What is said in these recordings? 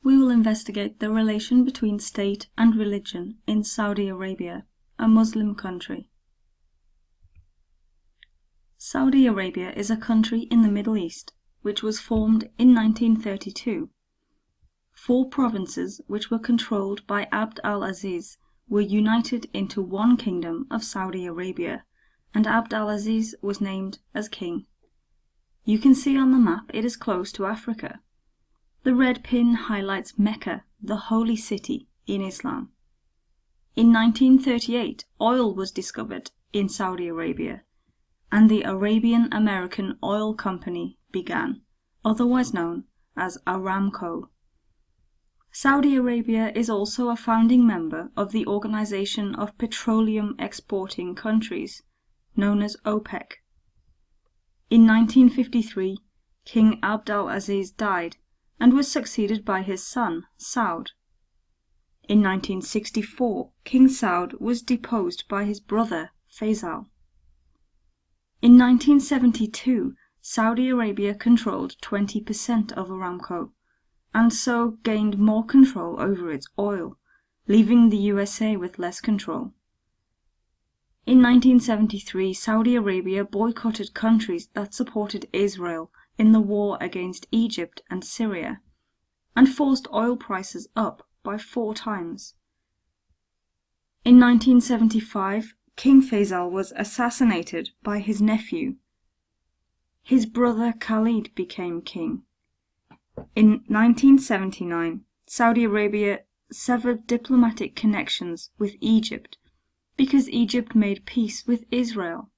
we will investigate the relation between state and religion in Saudi Arabia, a Muslim country. Saudi Arabia is a country in the Middle East, which was formed in 1932. 4 provinces which were controlled by Abd al-Aziz were united into one kingdom of Saudi Arabia, and Abd al-Aziz was named as king. You can see on the map it is close to Africa. The red pin highlights Mecca, the holy city in Islam. In 1938, oil was discovered in Saudi Arabia, and the Arabian American Oil Company began, otherwise known as Aramco. Saudi Arabia is also a founding member of the Organization of Petroleum Exporting Countries, known as OPEC. In 1953, King Abd al-Aziz died and was succeeded by his son, Saud. In 1964, King Saud was deposed by his brother, Faisal. In 1972, Saudi Arabia controlled 20% of Aramco, and so gained more control over its oil, leaving the USA with less control. In 1973, Saudi Arabia boycotted countries that supported Israel in the war against Egypt and Syria, and forced oil prices up by 4 times. In 1975, King Faisal was assassinated by his nephew. His brother Khalid became king. In 1979, Saudi Arabia severed diplomatic connections with Egypt because Egypt made peace with Israel.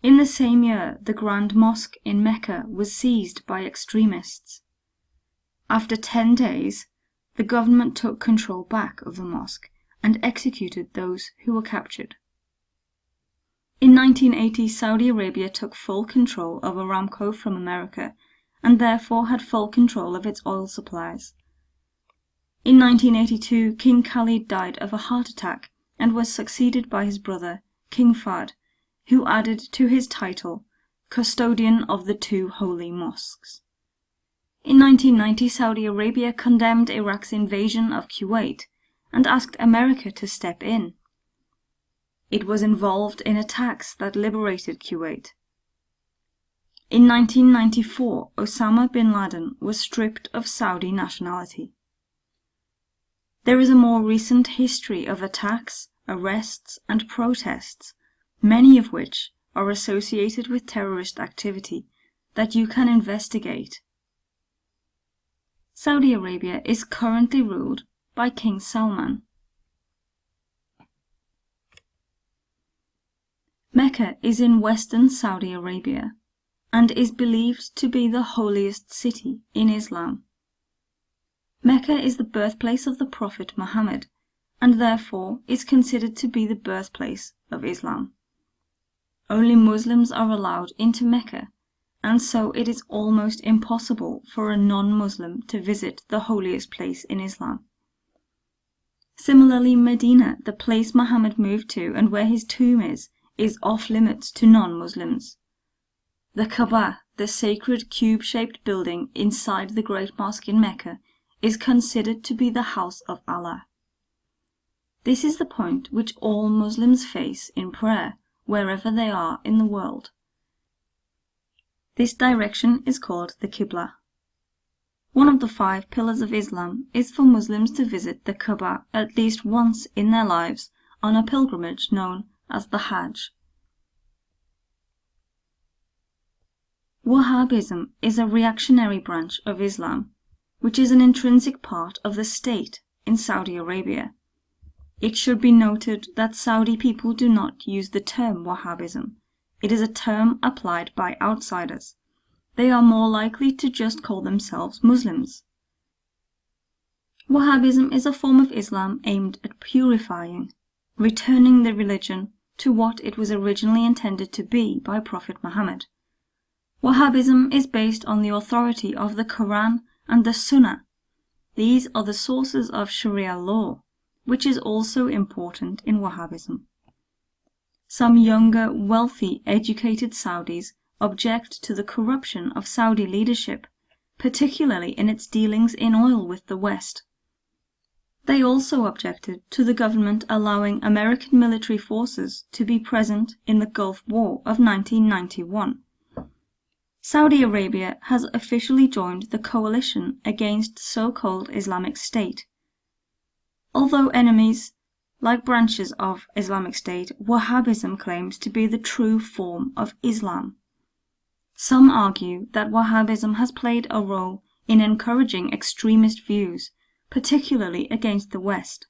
In the same year, the Grand Mosque in Mecca was seized by extremists. After 10 days, the government took control back of the mosque and executed those who were captured. In 1980, Saudi Arabia took full control of Aramco from America, and therefore had full control of its oil supplies. In 1982, King Khalid died of a heart attack and was succeeded by his brother, King Fahd, who added to his title, Custodian of the 2 Holy Mosques. In 1990, Saudi Arabia condemned Iraq's invasion of Kuwait and asked America to step in. It was involved in attacks that liberated Kuwait. In 1994, Osama bin Laden was stripped of Saudi nationality. There is a more recent history of attacks, arrests, and protests, many of which are associated with terrorist activity, that you can investigate. Saudi Arabia is currently ruled by King Salman. Mecca is in western Saudi Arabia and is believed to be the holiest city in Islam. Mecca is the birthplace of the Prophet Muhammad, and therefore is considered to be the birthplace of Islam. Only Muslims are allowed into Mecca, and so it is almost impossible for a non-Muslim to visit the holiest place in Islam. Similarly, Medina, the place Muhammad moved to and where his tomb is off limits to non-Muslims. The Kaaba, the sacred cube-shaped building inside the Great Mosque in Mecca, is considered to be the house of Allah. This is the point which all Muslims face in prayer, wherever they are in the world. This direction is called the Qibla. One of the 5 pillars of Islam is for Muslims to visit the Kaaba at least once in their lives on a pilgrimage known as the Hajj. Wahhabism is a reactionary branch of Islam, which is an intrinsic part of the state in Saudi Arabia. It should be noted that Saudi people do not use the term Wahhabism. It is a term applied by outsiders. They are more likely to just call themselves Muslims. Wahhabism is a form of Islam aimed at purifying, returning the religion to what it was originally intended to be by Prophet Muhammad. Wahhabism is based on the authority of the Quran and the Sunnah. These are the sources of Sharia law, which is also important in Wahhabism. Some younger, wealthy, educated Saudis object to the corruption of Saudi leadership, particularly in its dealings in oil with the West. They also objected to the government allowing American military forces to be present in the Gulf War of 1991. Saudi Arabia has officially joined the coalition against so-called Islamic State. Although enemies, like branches of Islamic State, Wahhabism claims to be the true form of Islam. Some argue that Wahhabism has played a role in encouraging extremist views, particularly against the West.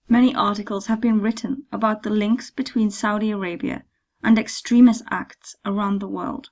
Many articles have been written about the links between Saudi Arabia and extremist acts around the world.